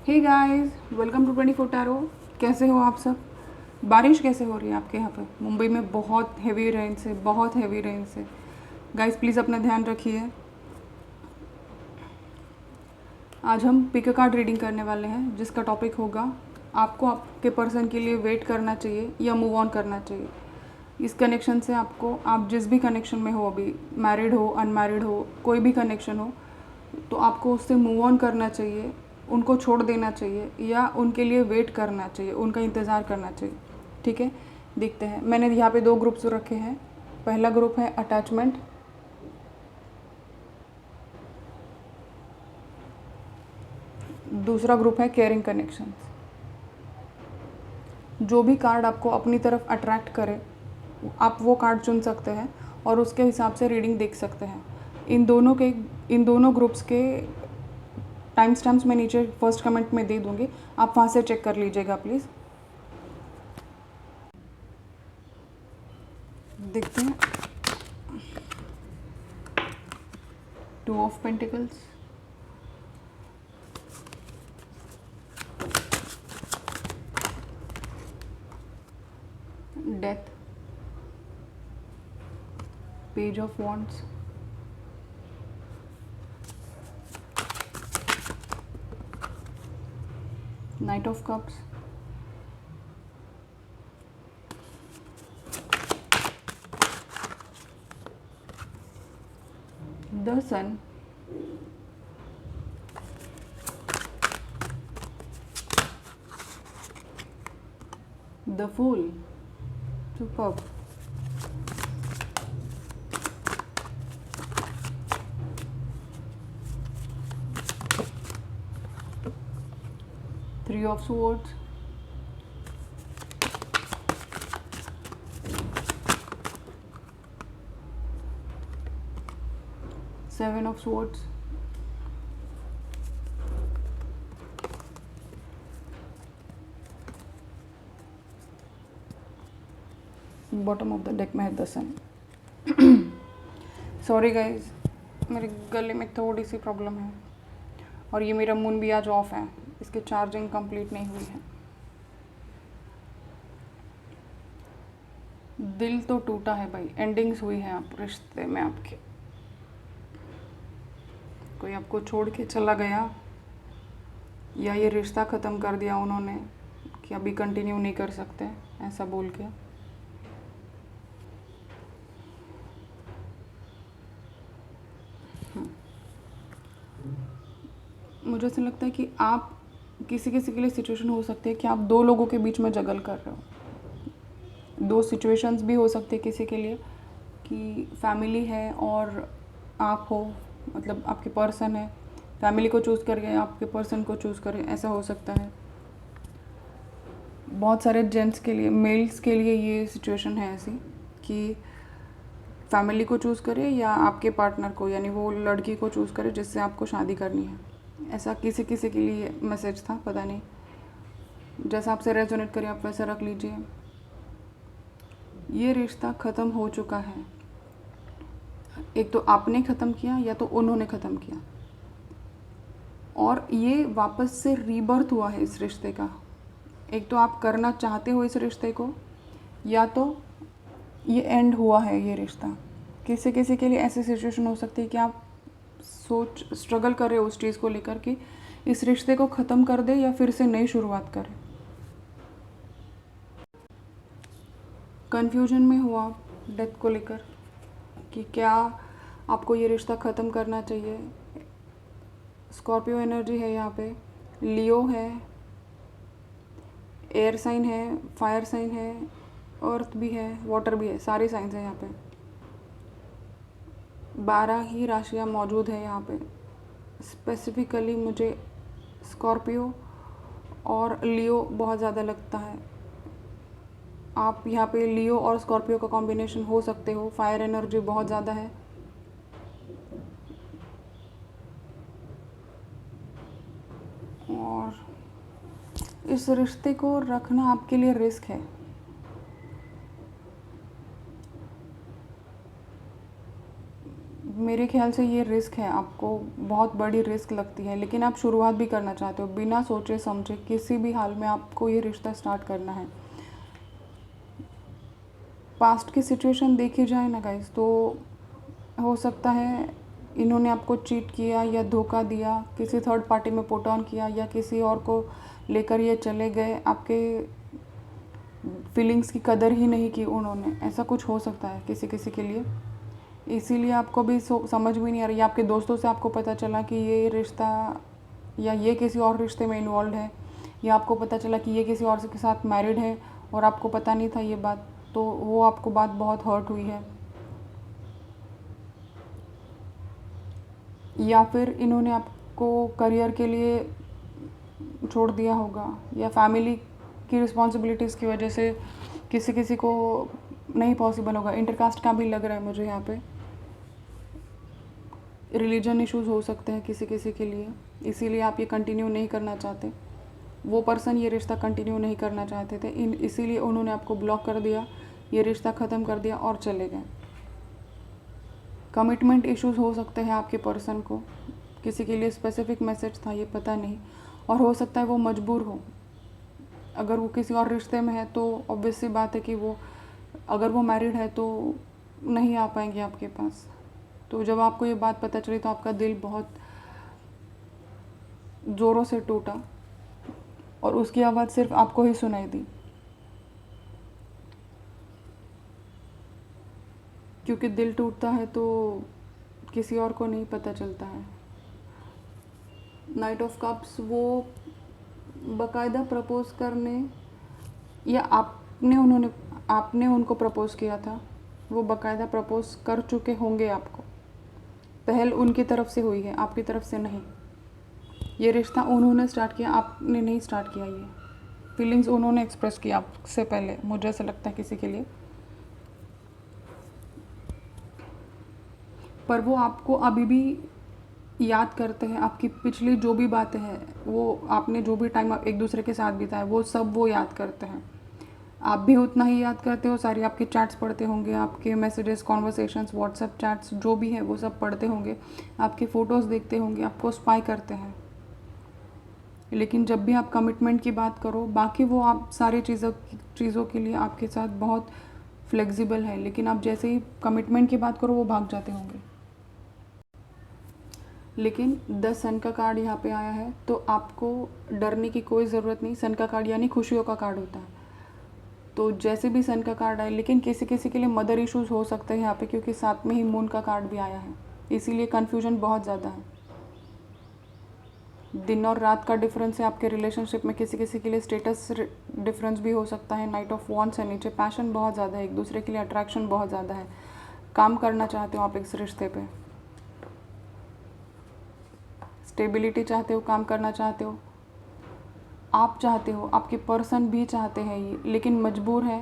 Hey guys, welcome to 24 tarot. कैसे हो आप सब? बारिश कैसे हो रही है आपके यहाँ पे? मुंबई में बहुत हेवी रेन्स है, बहुत हेवी रेन्स है। गाइस प्लीज़ अपना ध्यान रखिए। आज हम पिक कार्ड रीडिंग करने वाले हैं, जिसका टॉपिक होगा आपको आपके पर्सन के लिए वेट करना चाहिए या मूव ऑन करना चाहिए। इस कनेक्शन से आपको, आप जिस भी कनेक्शन में हो अभी, मैरिड हो, अनमैरिड हो, कोई भी कनेक्शन हो, तो आपको उससे मूव ऑन करना चाहिए, उनको छोड़ देना चाहिए या उनके लिए वेट करना चाहिए, उनका इंतज़ार करना चाहिए। ठीक है, देखते हैं। मैंने यहाँ पे 2 ग्रुप्स रखे हैं। पहला ग्रुप है अटैचमेंट, दूसरा ग्रुप है केयरिंग कनेक्शन। जो भी कार्ड आपको अपनी तरफ अट्रैक्ट करे, आप वो कार्ड चुन सकते हैं और उसके हिसाब से रीडिंग देख सकते हैं। इन दोनों ग्रुप्स के टाइम स्टैम्प्स मैं नीचे फर्स्ट कमेंट में दे दूँगी, आप वहाँ से चेक कर लीजिएगा प्लीज़। देखते हैं। 2 of pentacles, death, page of wands, knight of cups, the sun, the fool, superb, three of swords, seven of swords, bottom of the deck में है द सन। सॉरी गाइज, मेरे गले में थोड़ी सी प्रॉब्लम है और ये मेरा मून भी आज ऑफ है, इसकी चार्जिंग कंप्लीट नहीं हुई है। दिल तो टूटा है भाई, एंडिंग्स हुई है आप रिश्ते में आपके। कोई आपको छोड़ के चला गया या ये रिश्ता ख़त्म कर दिया उन्होंने कि अभी कंटिन्यू नहीं कर सकते, ऐसा बोल के। मुझे ऐसा लगता है कि आप किसी किसी के लिए सिचुएशन हो सकती है कि आप 2 लोगों के बीच में जगल कर रहे हो। 2 सिचुएशंस भी हो सकती है किसी के लिए कि फैमिली है और आप हो, मतलब आपके पर्सन है, फैमिली को चूज़ करके आपके पर्सन को चूज़ करें, ऐसा हो सकता है। बहुत सारे जेंट्स के लिए, मेल्स के लिए ये सिचुएशन है ऐसी कि फैमिली को चूज़ करें या आपके पार्टनर को, यानी वो लड़की को चूज़ करें जिससे आपको शादी करनी है। ऐसा किसी किसी के लिए मैसेज था, पता नहीं, जैसा आपसे रेजोनेट करें आप वैसा रख लीजिए। ये रिश्ता ख़त्म हो चुका है, एक तो आपने ख़त्म किया या तो उन्होंने ख़त्म किया, और ये वापस से रीबर्थ हुआ है इस रिश्ते का। एक तो आप करना चाहते हो इस रिश्ते को, या तो ये एंड हुआ है ये रिश्ता। किसी किसी के लिए ऐसी सिचुएशन हो सकती है कि आप स्ट्रगल कर रहे हो उस चीज़ को लेकर कि इस रिश्ते को ख़त्म कर दे या फिर से नई शुरुआत करें। कन्फ्यूजन में हो आप डेथ को लेकर कि क्या आपको ये रिश्ता ख़त्म करना चाहिए। स्कॉर्पियो एनर्जी है यहाँ पे, लियो है, एयर साइन है, फायर साइन है, अर्थ भी है, वाटर भी है, सारे साइंस हैं यहाँ पे। 12 ही राशियाँ मौजूद है यहाँ पे। स्पेसिफिकली मुझे स्कॉर्पियो और लियो बहुत ज़्यादा लगता है। आप यहाँ पे लियो और स्कॉर्पियो का कॉम्बिनेशन हो सकते हो। फायर एनर्जी बहुत ज़्यादा है। और इस रिश्ते को रखना आपके लिए रिस्क है। मेरे ख्याल से ये रिस्क है, आपको बहुत बड़ी रिस्क लगती है, लेकिन आप शुरुआत भी करना चाहते हो, बिना सोचे समझे किसी भी हाल में आपको ये रिश्ता स्टार्ट करना है। पास्ट की सिचुएशन देखी जाए ना गाइस, तो हो सकता है इन्होंने आपको चीट किया या धोखा दिया, किसी थर्ड पार्टी में पुट ऑन किया, या किसी और को लेकर ये चले गए, आपके फीलिंग्स की कदर ही नहीं की उन्होंने। ऐसा कुछ हो सकता है किसी किसी के लिए, इसीलिए आपको भी समझ में नहीं आ रही। आपके दोस्तों से आपको पता चला कि ये रिश्ता या ये किसी और रिश्ते में इन्वॉल्व है, या आपको पता चला कि ये किसी और के साथ मैरिड है और आपको पता नहीं था ये बात, तो वो आपको बात बहुत हर्ट हुई है। या फिर इन्होंने आपको करियर के लिए छोड़ दिया होगा, या फैमिली की रिस्पॉन्सिबिलिटीज़ की वजह से किसी किसी को नहीं पॉसिबल होगा। इंटरकास्ट का भी लग रहा है मुझे यहाँ पे। रिलीजन इश्यूज़ हो सकते हैं किसी किसी के लिए, इसीलिए आप ये कंटिन्यू नहीं करना चाहते। वो पर्सन ये रिश्ता कंटिन्यू नहीं करना चाहते थे, इसीलिए उन्होंने आपको ब्लॉक कर दिया, ये रिश्ता ख़त्म कर दिया और चले गए। कमिटमेंट इश्यूज़ हो सकते हैं आपके पर्सन को, किसी के लिए स्पेसिफिक मैसेज था ये पता नहीं, और हो सकता है वो मजबूर हो। अगर वो किसी और रिश्ते में है तो ऑब्वियस सी बात है कि वो, अगर वो मैरिड है तो नहीं आ पाएंगे आपके पास। तो जब आपको ये बात पता चली तो आपका दिल बहुत ज़ोरों से टूटा, और उसकी आवाज़ सिर्फ आपको ही सुनाई दी, क्योंकि दिल टूटता है तो किसी और को नहीं पता चलता है। नाइट ऑफ कप्स, वो बाकायदा प्रपोज़ करने, या आपने उनको प्रपोज़ किया था, वो बाकायदा प्रपोज़ कर चुके होंगे आपको। पहल उनकी तरफ से हुई है, आपकी तरफ से नहीं। ये रिश्ता उन्होंने स्टार्ट किया, आपने नहीं स्टार्ट किया। ये फीलिंग्स उन्होंने एक्सप्रेस किया आपसे पहले, मुझे ऐसा लगता है किसी के लिए। पर वो आपको अभी भी याद करते हैं, आपकी पिछली जो भी बातें हैं, वो आपने जो भी टाइम एक दूसरे के साथ बिताया, वो सब वो याद करते हैं। आप भी उतना ही याद करते हो, सारी आपकी चैट्स पढ़ते होंगे, आपके मैसेजेस, कॉन्वर्सेशंस, व्हाट्सएप चैट्स जो भी है वो सब पढ़ते होंगे, आपके फ़ोटोज़ देखते होंगे, आपको स्पाई करते हैं। लेकिन जब भी आप कमिटमेंट की बात करो, बाकी वो आप सारी चीज़ों के लिए आपके साथ बहुत फ्लेक्सिबल है, लेकिन आप जैसे ही कमिटमेंट की बात करो वो भाग जाते होंगे। लेकिन 10 सन का कार्ड यहाँ पे आया है, तो आपको डरने की कोई ज़रूरत नहीं। सन का कार्ड यानी खुशियों का कार्ड होता है, तो जैसे भी सन का कार्ड आए, लेकिन किसी किसी के लिए मदर इश्यूज़ हो सकते हैं यहाँ पे, क्योंकि साथ में ही मून का कार्ड भी आया है, इसीलिए कन्फ्यूजन बहुत ज़्यादा है। दिन और रात का डिफरेंस है आपके रिलेशनशिप में, किसी किसी के लिए स्टेटस डिफरेंस भी हो सकता है। नाइट ऑफ वॉन्ड्स है नीचे, पैशन बहुत ज़्यादा है, एक दूसरे के लिए अट्रैक्शन बहुत ज़्यादा है, काम करना चाहते हो आप इस रिश्ते पे, स्टेबिलिटी चाहते हो, काम करना चाहते हो, आप चाहते हो, आपके पर्सन भी चाहते हैं ये, लेकिन मजबूर है।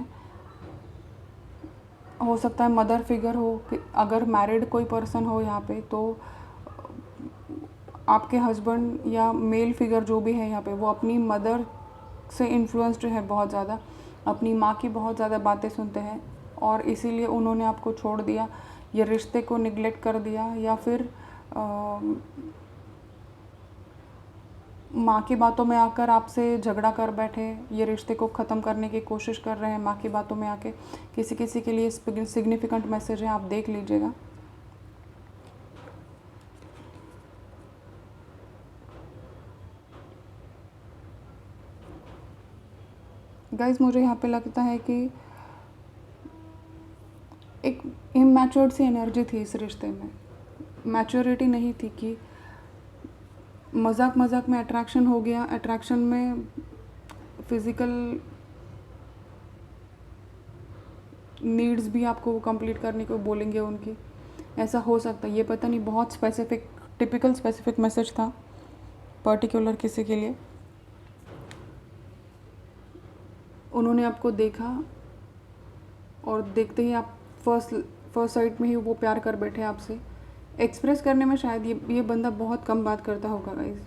हो सकता है मदर फिगर हो, कि अगर मैरिड कोई पर्सन हो यहाँ पे, तो आपके हस्बैंड या मेल फिगर जो भी है यहाँ पे, वो अपनी मदर से इन्फ्लुएंस्ड है बहुत ज़्यादा, अपनी माँ की बहुत ज़्यादा बातें सुनते हैं, और इसीलिए उन्होंने आपको छोड़ दिया, ये रिश्ते को निगलेक्ट कर दिया, या फिर माँ की बातों में आकर आपसे झगड़ा कर बैठे, ये रिश्ते को ख़त्म करने की कोशिश कर रहे हैं माँ की बातों में आके। किसी किसी के लिए सिग्निफिकेंट मैसेज है, आप देख लीजिएगा। गाइस, मुझे यहाँ पे लगता है कि एक इमैच्योर्ड सी एनर्जी थी इस रिश्ते में, मैच्योरिटी नहीं थी, कि मजाक मजाक में अट्रैक्शन हो गया, अट्रैक्शन में फिज़िकल नीड्स भी आपको कंप्लीट करने को बोलेंगे उनकी, ऐसा हो सकता है। ये पता नहीं, बहुत स्पेसिफिक, टिपिकल स्पेसिफिक मैसेज था पर्टिकुलर किसी के लिए। उन्होंने आपको देखा और देखते ही आप फर्स्ट साइट में ही वो प्यार कर बैठे आपसे। एक्सप्रेस करने में शायद ये बंदा बहुत कम बात करता होगा गाइस,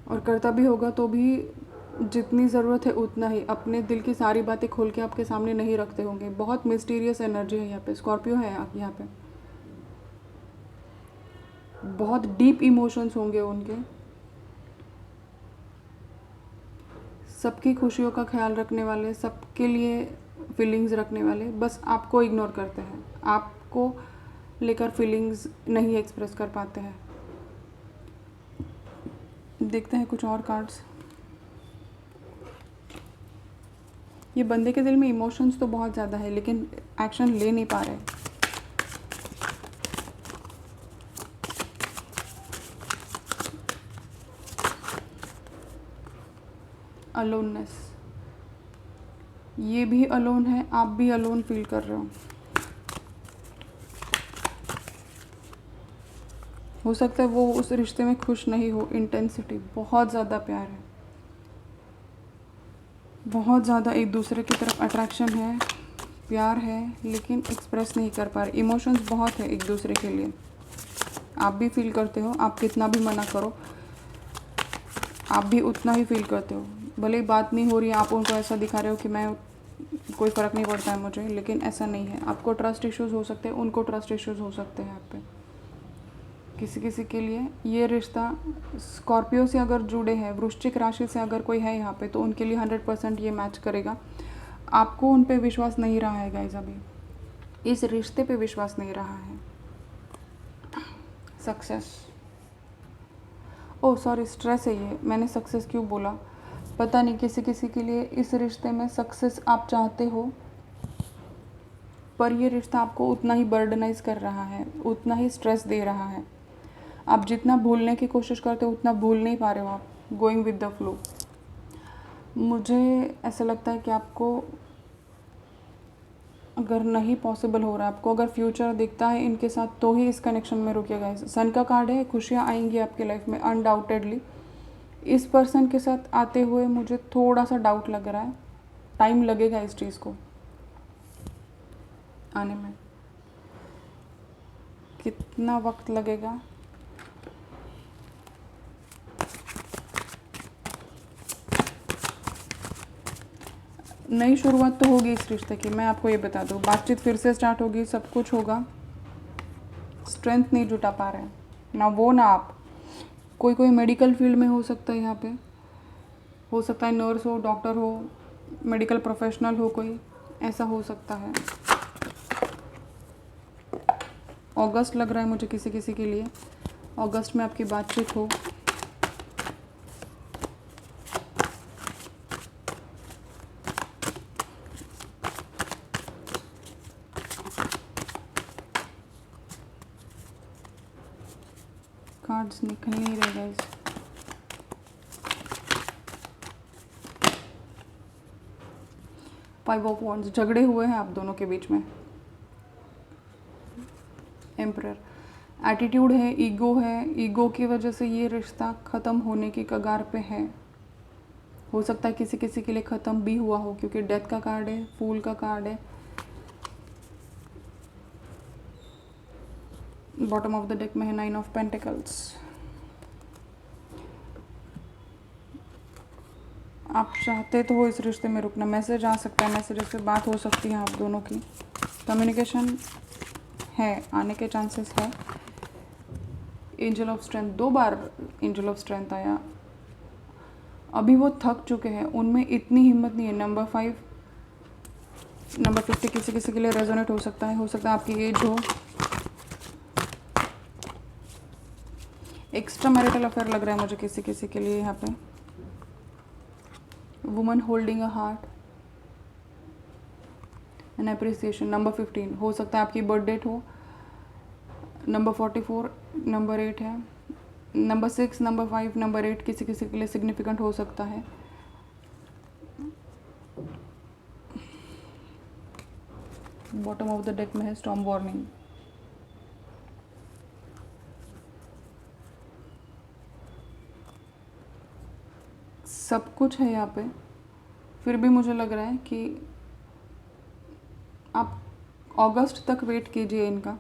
और करता भी होगा तो भी जितनी ज़रूरत है उतना ही, अपने दिल की सारी बातें खोल के आपके सामने नहीं रखते होंगे। बहुत मिस्टीरियस एनर्जी है यहाँ पे, स्कॉर्पियो है यहाँ पे। बहुत डीप इमोशंस होंगे उनके, सबकी खुशियों का ख्याल रखने वाले, सबके लिए फीलिंग्स रखने वाले, बस आपको इग्नोर करते हैं, आपको लेकर फीलिंग्स नहीं एक्सप्रेस कर पाते हैं। देखते हैं कुछ और कार्ड्स। ये बंदे के दिल में इमोशंस तो बहुत ज़्यादा है लेकिन एक्शन ले नहीं पा रहे। अलोननेस, ये भी अलोन है, आप भी अलोन फील कर रहे हो सकता है वो उस रिश्ते में खुश नहीं हो। इंटेंसिटी, बहुत ज़्यादा प्यार है, बहुत ज़्यादा एक दूसरे की तरफ अट्रैक्शन है, प्यार है, लेकिन एक्सप्रेस नहीं कर पा रहे। इमोशंस बहुत है एक दूसरे के लिए, आप भी फील करते हो, आप कितना भी मना करो आप भी उतना ही फील करते हो। भले ही बात नहीं हो रही है, आप उनको ऐसा दिखा रहे हो कि मैं कोई फ़र्क नहीं पड़ता है मुझे, लेकिन ऐसा नहीं है। आपको ट्रस्ट इश्यूज़ हो सकते हैं, उनको ट्रस्ट इश्यूज़ हो सकते हैं आप पे। किसी किसी के लिए ये रिश्ता स्कॉर्पियो से अगर जुड़े हैं, वृश्चिक राशि से अगर कोई है यहाँ पे, तो उनके लिए 100% ये मैच करेगा। आपको उन पे विश्वास नहीं रहा है गाइस, अभी इस रिश्ते पे विश्वास नहीं रहा है। सक्सेस, ओह सॉरी, स्ट्रेस है ये, मैंने सक्सेस क्यों बोला पता नहीं। किसी किसी के लिए इस रिश्ते में सक्सेस आप चाहते हो, पर ये रिश्ता आपको उतना ही बर्डनाइज कर रहा है, उतना ही स्ट्रेस दे रहा है। आप जितना भूलने की कोशिश करते हो उतना भूल नहीं पा रहे हो आप, गोइंग विद द फ्लो। मुझे ऐसा लगता है कि आपको अगर नहीं पॉसिबल हो रहा है, आपको अगर फ्यूचर दिखता है इनके साथ, तो ही इस कनेक्शन में रुकिएगा। सन का कार्ड है, खुशियाँ आएंगी आपकी लाइफ में अनडाउटेडली। इस पर्सन के साथ आते हुए मुझे थोड़ा सा डाउट लग रहा है, टाइम लगेगा इस चीज़ को आने में। कितना वक्त लगेगा, नई शुरुआत तो होगी इस रिश्ते की, मैं आपको ये बता दूँ। बातचीत फिर से स्टार्ट होगी, सब कुछ होगा। स्ट्रेंथ नहीं जुटा पा रहे हैं ना वो ना आप। कोई कोई मेडिकल फील्ड में हो सकता है, यहाँ पे हो सकता है नर्स हो, डॉक्टर हो, मेडिकल प्रोफेशनल हो, कोई ऐसा हो सकता है। अगस्त लग रहा है मुझे किसी किसी के लिए, अगस्त में आपकी बातचीत हो। कार्ड्स निकल नहीं रहे गाइस। फाइव ऑफ वॉन्ड्स, झगड़े हुए हैं आप दोनों के बीच में। एम्परर, एटीट्यूड है, ईगो है, ईगो की वजह से ये रिश्ता ख़त्म होने की कगार पे है। हो सकता है किसी किसी के लिए ख़त्म भी हुआ हो, क्योंकि डेथ का कार्ड है, फूल का कार्ड है, बॉटम ऑफ द डेक में है 9 ऑफ पेंटिकल्स। आप चाहते तो हो इस रिश्ते में रुकना, मैसेज आ सकता है, मैसेज पे बात हो सकती है आप दोनों की, कम्युनिकेशन है, आने के चांसेस है। Angel of strength, 2 bar angel of strength आया। अभी वो थक चुके हैं, उनमें इतनी हिम्मत नहीं है। नंबर 5, नंबर 50 किसी किसी के लिए रेजोनेट हो सकता है आपकी एज हो। एक्स्ट्रा मैरिटल अफेयर लग रहा है मुझे किसी किसी के लिए यहाँ पे। Woman holding a heart and appreciation. Number 15 हो सकता है आपकी बर्थ डेट हो। नंबर 44, नंबर 8 है। नंबर 6, नंबर 5, नंबर 8 किसी किसी के लिए सिग्निफिकेंट हो सकता है। बॉटम ऑफ द डेक में है स्टॉर्म वार्निंग। सब कुछ है यहाँ पे, फिर भी मुझे लग रहा है कि आप अगस्त तक वेट कीजिए इनका।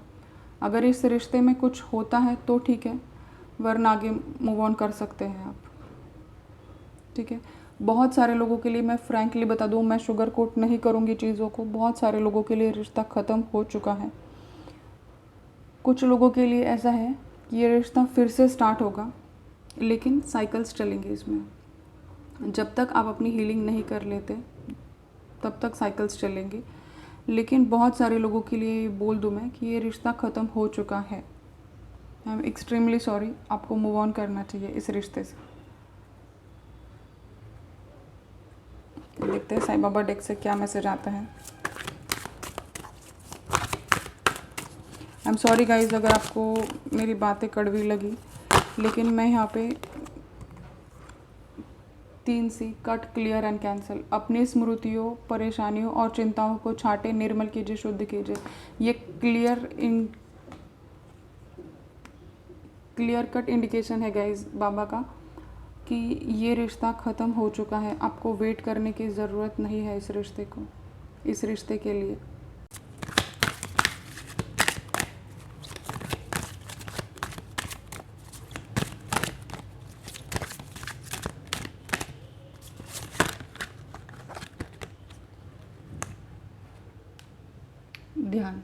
अगर इस रिश्ते में कुछ होता है तो ठीक है, वरना आगे मूव ऑन कर सकते हैं आप, ठीक है। बहुत सारे लोगों के लिए, मैं फ्रैंकली बता दूँ, मैं शुगर कोट नहीं करूँगी चीज़ों को, बहुत सारे लोगों के लिए रिश्ता ख़त्म हो चुका है। कुछ लोगों के लिए ऐसा है ये रिश्ता फिर से स्टार्ट होगा, लेकिन साइकिल्स चलेंगे इसमें। जब तक आप अपनी हीलिंग नहीं कर लेते तब तक साइकिल्स चलेंगे। लेकिन बहुत सारे लोगों के लिए बोल दूँ मैं कि ये रिश्ता ख़त्म हो चुका है। आई एम एक्सट्रीमली सॉरी, आपको मूव ऑन करना चाहिए इस रिश्ते से। देखते हैं साईं बाबा डेक से क्या मैसेज आता है। आई एम सॉरी गाइज अगर आपको मेरी बातें कड़वी लगी, लेकिन मैं यहाँ पे 3C cut, clear and cancel. अपनी स्मृतियों, परेशानियों और चिंताओं को छाटे, निर्मल कीजिए, शुद्ध कीजिए। ये क्लियर कट इंडिकेशन है गाइज बाबा का कि ये रिश्ता ख़त्म हो चुका है। आपको वेट करने की ज़रूरत नहीं है इस रिश्ते के लिए। ध्यान।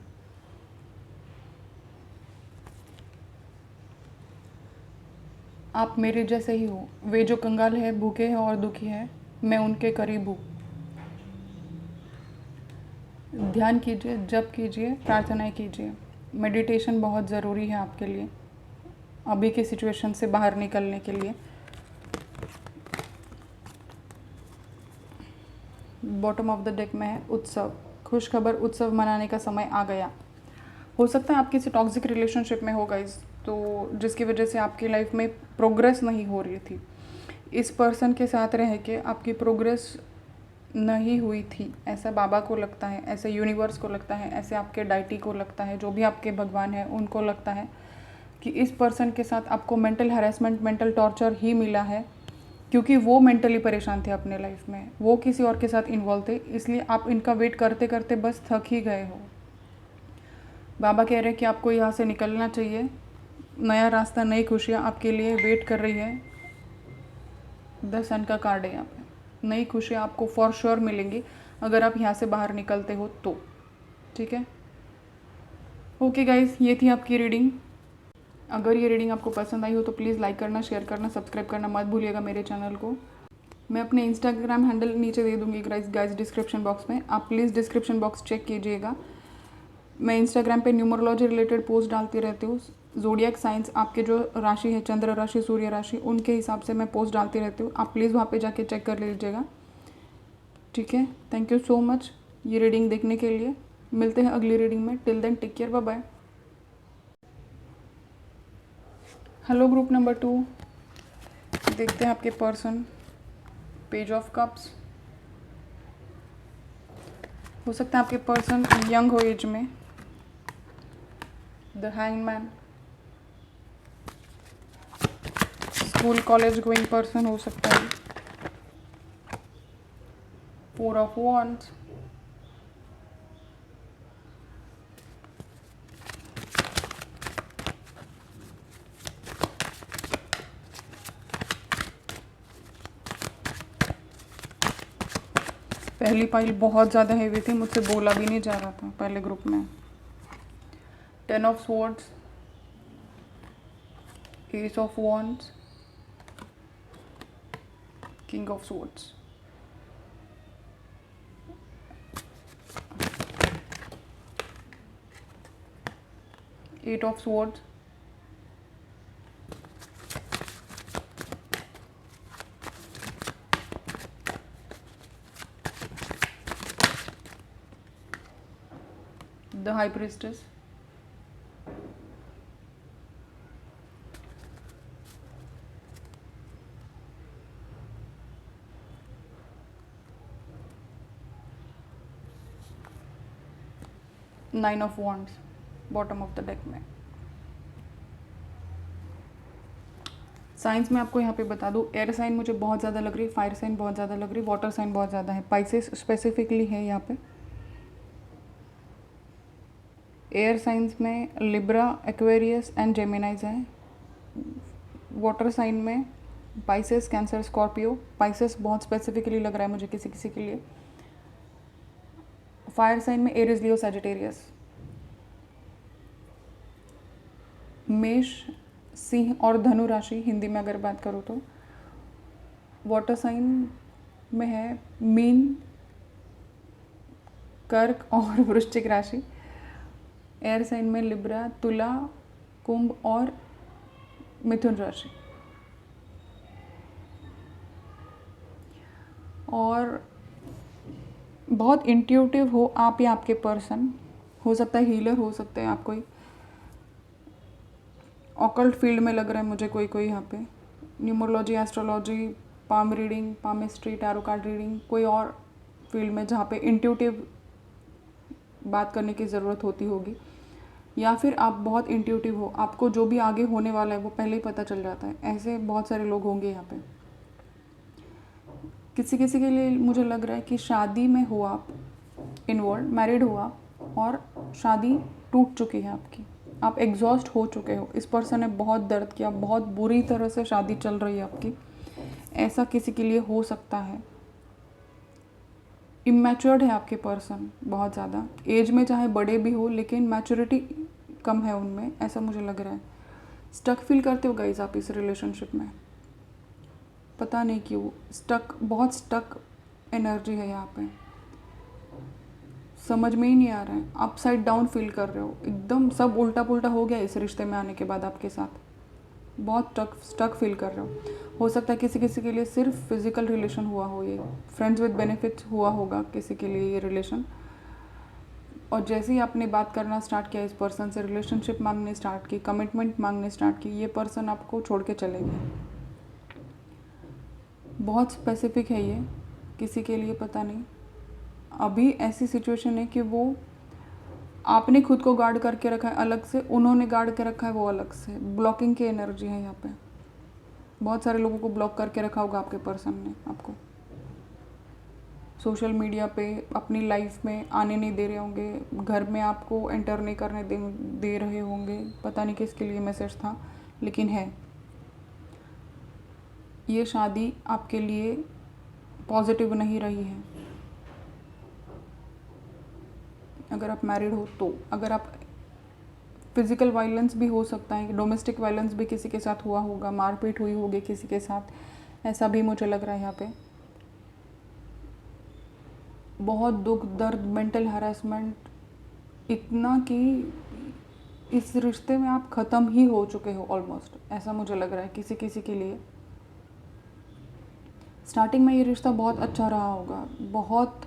आप मेरे जैसे ही हो। वे जो कंगाल है, भूखे हैं और दुखी है, मैं उनके करीब हूँ। ध्यान कीजिए, जप कीजिए, प्रार्थनाएं कीजिए। मेडिटेशन बहुत ज़रूरी है आपके लिए अभी की सिचुएशन से बाहर निकलने के लिए। बॉटम ऑफ द डेक में है उत्सव। खुशखबर, उत्सव मनाने का समय आ गया। हो सकता है आप किसी टॉक्सिक रिलेशनशिप में हो गाइस, तो जिसकी वजह से आपकी लाइफ में प्रोग्रेस नहीं हो रही थी। इस पर्सन के साथ रह के आपकी प्रोग्रेस नहीं हुई थी, ऐसा बाबा को लगता है, ऐसे यूनिवर्स को लगता है, ऐसे आपके डाइटी को लगता है, जो भी आपके भगवान हैं उनको लगता है कि इस पर्सन के साथ आपको मेंटल हैरेसमेंट, मेंटल टॉर्चर ही मिला है, क्योंकि वो मेंटली परेशान थे अपने लाइफ में, वो किसी और के साथ इन्वॉल्व थे, इसलिए आप इनका वेट करते करते बस थक ही गए हो। बाबा कह रहे हैं कि आपको यहाँ से निकलना चाहिए। नया रास्ता, नई खुशियाँ आपके लिए वेट कर रही है। 10 सन का कार्ड है यहाँ पे। नई खुशियाँ आपको फॉर श्योर मिलेंगी अगर आप यहाँ से बाहर निकलते हो तो। ठीक है, ओके गाइस, ये थी आपकी रीडिंग। अगर ये रीडिंग आपको पसंद आई हो तो प्लीज़ लाइक करना, शेयर करना, सब्सक्राइब करना मत भूलिएगा मेरे चैनल को। मैं अपने इंस्टाग्राम हैंडल नीचे दे दूँगी गाइस डिस्क्रिप्शन बॉक्स में। आप प्लीज़ डिस्क्रिप्शन बॉक्स चेक कीजिएगा। मैं इंस्टाग्राम पे न्यूमरोलॉजी रिलेटेड पोस्ट डालती रहती हूँ। ज़ोडिएक साइंस, आपके जो राशि है, चंद्र राशि, सूर्य राशि, उनके हिसाब से मैं पोस्ट डालती रहती हूँ। आप प्लीज़ वहाँ पे जाके चेक कर लीजिएगा। ठीक है, थैंक यू सो मच ये रीडिंग देखने के लिए। मिलते हैं अगली रीडिंग में। Till then take care, bye bye. Hello group number 2, देखते हैं आपके पर्सन। Page of cups. हो सकता है आपके पर्सन यंग हो एज में। The hangman, school college going person हो सकता है। 4 ऑफ wands, पहली पाइल बहुत ज़्यादा हेवी थी, मुझसे बोला भी नहीं जा रहा था पहले ग्रुप में। 10 of swords, S of wands, king of swords, 8 of swords, the high priestess, nine of wands bottom of the deck में। साइंस में आपको यहाँ पे बता दूँ, एयर साइन मुझे बहुत ज़्यादा लग रही है, फायर साइन बहुत ज़्यादा लग रही है, वाटर साइन बहुत ज़्यादा है, पाइसेस स्पेसिफिकली है यहाँ पे। एयर साइंस में लिब्रा, एक्वेरियस एंड जेमिनाइज हैं। वाटर साइन में पाइसेस, कैंसर, स्कॉर्पियो। पाइसेस बहुत स्पेसिफिकली लग रहा है मुझे किसी किसी के लिए। फायर साइन में एरिस, लियो, सैजिटेरियस। मेष, सिंह और धनु राशि, हिंदी में अगर बात करूँ तो वाटर साइन में है मीन, कर्क और वृश्चिक राशि। एयर साइन में लिब्रा, तुला, कुंभ और मिथुन राशि। और बहुत इंट्यूटिव हो आप या आपके पर्सन, हो सकता है हीलर, हो सकता है आप कोई ऑकल्ट फील्ड में लग रहा है मुझे कोई यहाँ पे, numerology, astrology, palm reading, palmistry, tarot card reading, कोई और फील्ड में जहाँ पे इंट्यूटिव बात करने की ज़रूरत होती होगी, या फिर आप बहुत इंट्यूटिव हो, आपको जो भी आगे होने वाला है वो पहले ही पता चल जाता है। ऐसे बहुत सारे लोग होंगे यहाँ पे। किसी किसी के लिए मुझे लग रहा है कि शादी में हो आप इन्वॉल्व, मैरिड हो आप और शादी टूट चुकी है आपकी, आप एग्जॉस्ट हो चुके हो, इस पर्सन ने बहुत दर्द किया, बहुत बुरी तरह से शादी चल रही है आपकी, ऐसा किसी के लिए हो सकता है। इमैच्योर्ड है आपके पर्सन बहुत ज़्यादा, एज में चाहे बड़े भी हो लेकिन मैच्योरिटी कम है उनमें, ऐसा मुझे लग रहा है। स्टक फील करते हो गाइस आप इस रिलेशनशिप में, पता नहीं क्यों स्टक, बहुत स्टक एनर्जी है यहाँ पे, समझ में ही नहीं आ रहा है, अपसाइड डाउन फील कर रहे हो, एकदम सब उल्टा पुल्टा हो गया इस रिश्ते में आने के बाद आपके साथ, बहुत स्टक फील कर रहे हो सकता है किसी किसी के लिए सिर्फ फिजिकल रिलेशन हुआ हो, ये फ्रेंड्स विद बेनिफिट्स हुआ होगा किसी के लिए ये रिलेशन, और जैसे ही आपने बात करना स्टार्ट किया इस पर्सन से, रिलेशनशिप मांगने स्टार्ट की, कमिटमेंट मांगने स्टार्ट की, ये पर्सन आपको छोड़ के चले गए। बहुत स्पेसिफिक है ये किसी के लिए, पता नहीं अभी ऐसी सिचुएशन है कि वो, आपने खुद को गार्ड करके रखा है अलग से, उन्होंने गार्ड के रखा है वो अलग से, ब्लॉकिंग की एनर्जी है यहाँ पे, बहुत सारे लोगों को ब्लॉक करके रखा होगा आपके पर्सन ने आपको, सोशल मीडिया पे अपनी लाइफ में आने नहीं दे रहे होंगे, घर में आपको एंटर नहीं करने दे रहे होंगे, पता नहीं किसके लिए मैसेज था, लेकिन है ये शादी आपके लिए पॉजिटिव नहीं रही है। अगर आप मैरिड हो तो, अगर आप फिज़िकल वायलेंस भी हो सकता है, डोमेस्टिक वायलेंस भी किसी के साथ हुआ होगा, मारपीट हुई होगी किसी के साथ, ऐसा भी मुझे लग रहा है यहाँ पे। बहुत दुख दर्द, मेंटल हरासमेंट, इतना कि इस रिश्ते में आप ख़त्म ही हो चुके हो ऑलमोस्ट, ऐसा मुझे लग रहा है किसी किसी के लिए। स्टार्टिंग में ये रिश्ता बहुत अच्छा रहा होगा, बहुत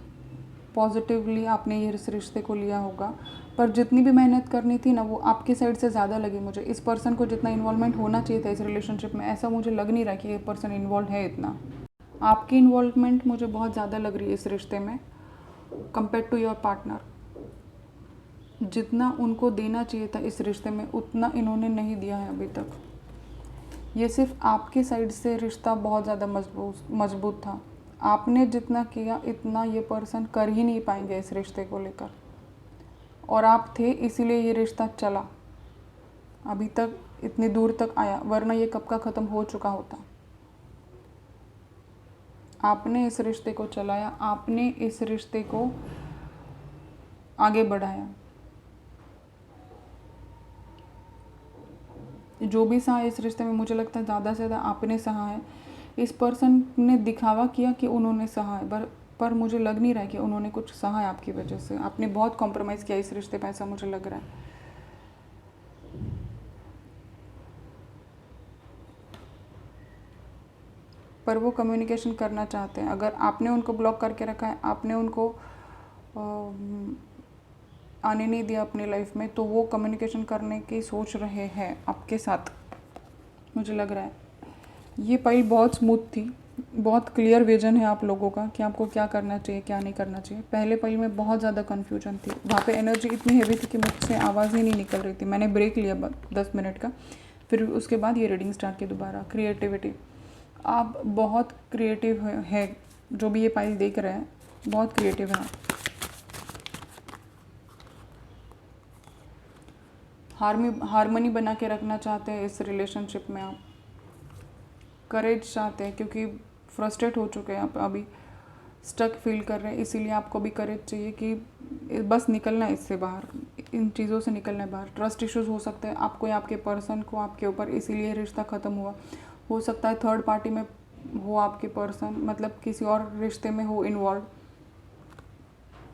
पॉजिटिवली आपने ये इस रिश्ते को लिया होगा, पर जितनी भी मेहनत करनी थी ना वो आपकी साइड से ज़्यादा लगी मुझे। इस पर्सन को जितना इन्वॉल्वमेंट होना चाहिए था इस रिलेशनशिप में, ऐसा मुझे लग नहीं रहा कि ये पर्सन इन्वॉल्व है इतना। आपकी इन्वॉल्वमेंट मुझे बहुत ज़्यादा लग रही है इस रिश्ते में कंपेयर टू योर पार्टनर। जितना उनको देना चाहिए था इस रिश्ते में उतना इन्होंने नहीं दिया है अभी तक। ये सिर्फ आपकी साइड से रिश्ता बहुत ज़्यादा मजबूत था, आपने जितना किया इतना ये पर्सन कर ही नहीं पाएंगे इस रिश्ते को लेकर, और आप थे इसीलिए ये रिश्ता चला अभी तक, इतनी दूर तक आया, वरना ये कब का ख़त्म हो चुका होता। आपने इस रिश्ते को चलाया, आपने इस रिश्ते को आगे बढ़ाया, जो भी सहा इस रिश्ते में मुझे लगता है ज़्यादा से ज़्यादा आपने सहा है। इस पर्सन ने दिखावा किया कि उन्होंने सहा है, पर मुझे लग नहीं रहा है कि उन्होंने कुछ सहा है आपकी वजह से। आपने बहुत कॉम्प्रोमाइज़ किया इस रिश्ते में, ऐसा मुझे लग रहा है। पर वो कम्युनिकेशन करना चाहते हैं। अगर आपने उनको ब्लॉक करके रखा है, आपने उनको आने नहीं दिया अपनी लाइफ में, तो वो कम्युनिकेशन करने की सोच रहे हैं आपके साथ, मुझे लग रहा है। ये पल बहुत स्मूथ थी, बहुत क्लियर विजन है आप लोगों का कि आपको क्या करना चाहिए क्या नहीं करना चाहिए। पहले पल में बहुत ज़्यादा कन्फ्यूजन थी, वहाँ पे एनर्जी इतनी हैवी थी कि मुझसे आवाज़ ही नहीं निकल रही थी। मैंने ब्रेक लिया 10 मिनट का, फिर उसके बाद ये रीडिंग स्टार्ट की दोबारा। क्रिएटिविटी, आप बहुत क्रिएटिव है, जो भी ये पाइल देख रहे हैं बहुत क्रिएटिव है आप। हारमोनी बना के रखना चाहते हैं इस रिलेशनशिप में आप, करेज चाहते हैं क्योंकि फ्रस्ट्रेट हो चुके हैं आप, अभी स्टक फील कर रहे हैं, इसीलिए आपको भी करेज चाहिए कि बस निकलना है इससे बाहर। इन चीज़ों से निकलना है बाहर। ट्रस्ट इश्यूज़ हो सकते हैं आपको या आपके पर्सन को आपके ऊपर, इसीलिए रिश्ता ख़त्म हुआ। हो सकता है थर्ड पार्टी में हो आपके पर्सन, मतलब किसी और रिश्ते में हो इन्वॉल्व।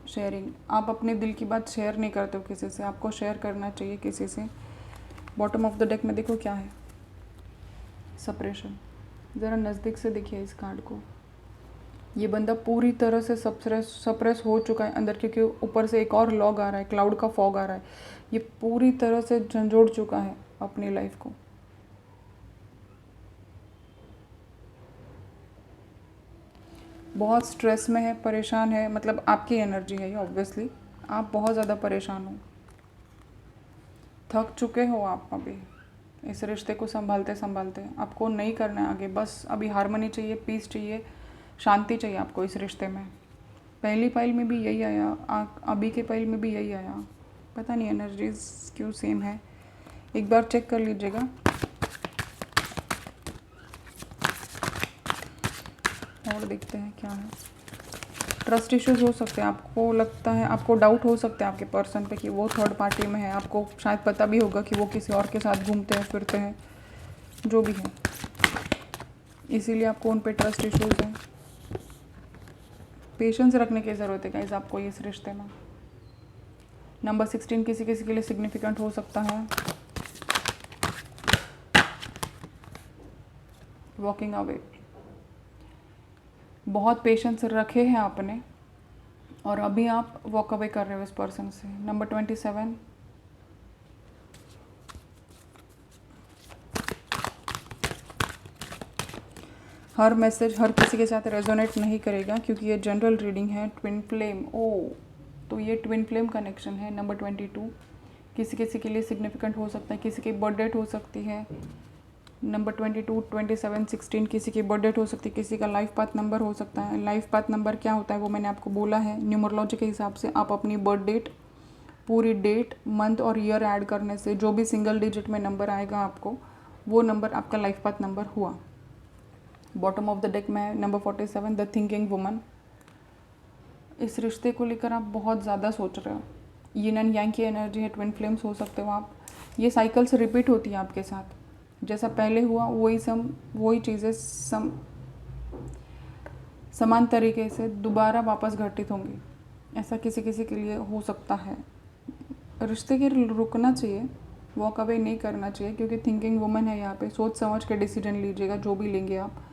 शेयरिंग, आप अपने दिल की बात शेयर नहीं करते हो किसी से, आपको शेयर करना चाहिए किसी से। बॉटम ऑफ द डेक में देखो क्या है, सेपरेशन। ज़रा नज़दीक से देखिए इस कार्ड को। ये बंदा पूरी तरह से सप्रेस हो चुका है अंदर, क्योंकि ऊपर से एक और लॉग आ रहा है, क्लाउड का फॉग आ रहा है। ये पूरी तरह से झंझोड़ चुका है अपनी लाइफ को। बहुत स्ट्रेस में है, परेशान है, मतलब आपकी एनर्जी है ये ऑब्वियसली। आप बहुत ज़्यादा परेशान हो, थक चुके हो आप अभी इस रिश्ते को संभालते संभालते। आपको नहीं करना है आगे, बस अभी हारमोनी चाहिए, पीस चाहिए, शांति चाहिए आपको इस रिश्ते में। पहली पाइल में भी यही आया, अभी के पाइल में भी यही आया। पता नहीं एनर्जीज क्यों सेम है, एक बार चेक कर लीजिएगा। और देखते हैं क्या है। ट्रस्ट इश्यूज हो सकते हैं, आपको लगता है, आपको डाउट हो सकता है आपके पर्सन पे कि वो थर्ड पार्टी में है। आपको शायद पता भी होगा कि वो किसी और के साथ घूमते हैं फिरते हैं, जो भी है, इसीलिए आपको उन पे ट्रस्ट इश्यूज हैं। पेशेंस रखने की ज़रूरत है गाइस आपको इस रिश्ते में। नंबर 16 किसी किसी के लिए सिग्निफिकेंट हो सकता है। वॉकिंग अवे, बहुत पेशेंस रखे हैं आपने और अभी आप वॉक अवे कर रहे हो इस पर्सन से। नंबर 27, हर मैसेज हर किसी के साथ रेजोनेट नहीं करेगा क्योंकि ये जनरल रीडिंग है। ट्विन फ्लेम, ओ तो ये ट्विन फ्लेम कनेक्शन है। नंबर 22 किसी किसी के लिए सिग्निफिकेंट हो सकता है, किसी की बर्थ डेट हो सकती है। नंबर 22, 27, 16 किसी की बर्थ डेट हो सकती है, किसी का लाइफ पाथ नंबर हो सकता है। लाइफ पाथ नंबर क्या होता है वो मैंने आपको बोला है। न्यूमरोलॉजी के हिसाब से आप अपनी बर्थ डेट, पूरी डेट, मंथ और ईयर ऐड करने से जो भी सिंगल डिजिट में नंबर आएगा आपको, वो नंबर आपका लाइफ पाथ नंबर हुआ। बॉटम ऑफ द डेक में नंबर 47, द थिंकिंग वुमन। इस रिश्ते को लेकर आप बहुत ज़्यादा सोच रहे हो। यिन एंड यांग की एनर्जी है, ट्विन फ्लेम्स हो सकते हो आप। ये साइकिल्स रिपीट होती है आपके साथ, जैसा पहले हुआ वही चीज़ें समान तरीके से दोबारा वापस घटित होंगी, ऐसा किसी किसी के लिए हो सकता है। रिश्ते के रुकना चाहिए, वॉक अवे नहीं करना चाहिए, क्योंकि थिंकिंग वुमन है यहाँ पे। सोच समझ के डिसीजन लीजिएगा जो भी लेंगे आप,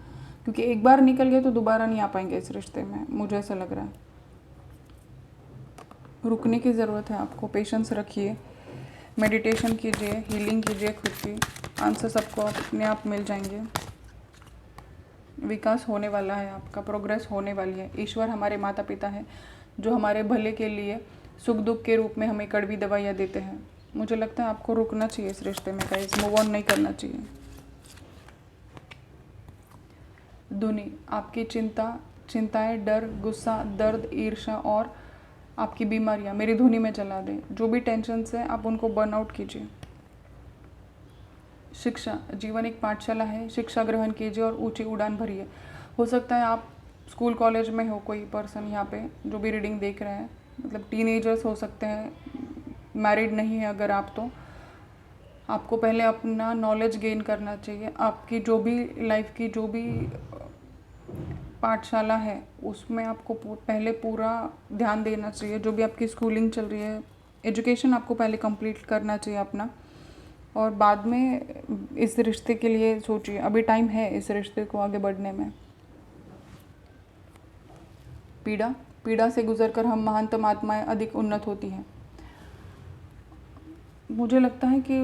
क्योंकि एक बार निकल गए तो दोबारा नहीं आ पाएंगे इस रिश्ते में, मुझे ऐसा लग रहा है। रुकने की ज़रूरत है आपको, पेशेंस रखिए, मेडिटेशन कीजिए, हीलिंग कीजिए खुद की। आंसर सबको अपने आप मिल जाएंगे। विकास होने वाला है आपका, प्रोग्रेस होने वाली है। ईश्वर हमारे माता पिता हैं जो हमारे भले के लिए सुख दुख के रूप में हमें कड़वी दवाइयाँ देते हैं। मुझे लगता है आपको रुकना चाहिए इस रिश्ते में गाइस, मूव ऑन नहीं करना चाहिए। धुनी, आपकी चिंताएं, डर, गुस्सा, दर्द, ईर्ष्या और आपकी बीमारियां मेरी धुनी में जला दें। जो भी टेंशन है आप उनको बर्न आउट कीजिए। शिक्षा, जीवन एक पाठशाला है, शिक्षा ग्रहण कीजिए और ऊंची उड़ान भरिए। हो सकता है आप स्कूल कॉलेज में हो, कोई पर्सन यहाँ पे जो भी रीडिंग देख रहे हैं, मतलब टीनेजर्स हो सकते हैं, मैरिड नहीं है अगर आप, तो आपको पहले अपना नॉलेज गेन करना चाहिए। आपकी जो भी लाइफ की जो भी पाठशाला है उसमें आपको पहले पूरा ध्यान देना चाहिए। जो भी आपकी स्कूलिंग चल रही है, एजुकेशन आपको पहले कंप्लीट करना चाहिए अपना, और बाद में इस रिश्ते के लिए सोचिए। अभी टाइम है इस रिश्ते को आगे बढ़ने में। पीड़ा से गुजरकर हम महानतम आत्माएं अधिक उन्नत होती हैं। मुझे लगता है कि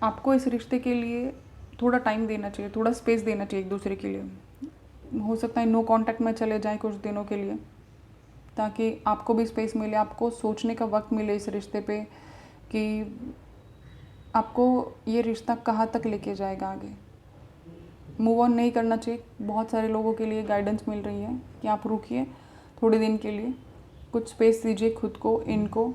आपको इस रिश्ते के लिए थोड़ा टाइम देना चाहिए, थोड़ा स्पेस देना चाहिए एक दूसरे के लिए। हो सकता है नो कांटेक्ट में चले जाएं कुछ दिनों के लिए, ताकि आपको भी स्पेस मिले, आपको सोचने का वक्त मिले इस रिश्ते पे कि आपको ये रिश्ता कहाँ तक लेके जाएगा आगे। मूव ऑन नहीं करना चाहिए। बहुत सारे लोगों के लिए गाइडेंस मिल रही है कि आप रुकिए थोड़े दिन के लिए, कुछ स्पेस दीजिए खुद को, इनको।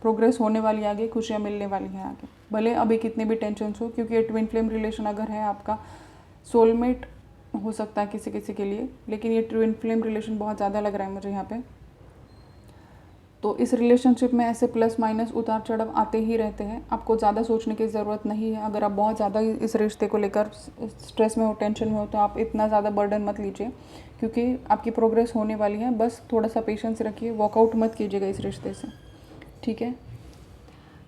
प्रोग्रेस होने वाली है आगे, खुशियाँ मिलने वाली हैं आगे, भले अभी कितने भी टेंशन हो, क्योंकि ये ट्विन फ्लेम रिलेशन अगर है आपका, सोलमेट हो सकता है किसी किसी के लिए, लेकिन ये ट्विन फ्लेम रिलेशन बहुत ज़्यादा लग रहा है मुझे यहाँ पे। तो इस रिलेशनशिप में ऐसे प्लस माइनस उतार चढ़ाव आते ही रहते हैं। आपको ज़्यादा सोचने की ज़रूरत नहीं है। अगर आप बहुत ज़्यादा इस रिश्ते को लेकर स्ट्रेस में हो, टेंशन में हो, तो आप इतना ज़्यादा बर्डन मत लीजिए, क्योंकि आपकी प्रोग्रेस होने वाली है। बस थोड़ा सा पेशेंस रखिए, वॉकआउट मत कीजिएगा इस रिश्ते से, ठीक है।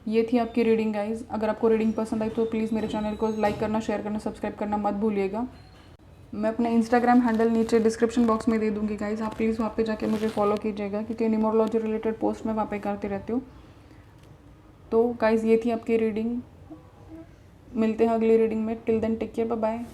ये थी आपकी रीडिंग गाइज। अगर आपको रीडिंग पसंद आई तो प्लीज़ मेरे चैनल को लाइक करना, शेयर करना, सब्सक्राइब करना मत भूलिएगा। मैं अपना इंस्टाग्राम हैंडल नीचे डिस्क्रिप्शन बॉक्स में दे दूँगी गाइज, आप प्लीज़ वहाँ पे जाके मुझे फॉलो कीजिएगा, क्योंकि न्यूमरोलॉजी रिलेटेड पोस्ट मैं वहाँ पे करती रहती हूँ। तो गाइज ये थी आपकी रीडिंग। मिलते हैं अगली रीडिंग में। Till then take care, bye bye.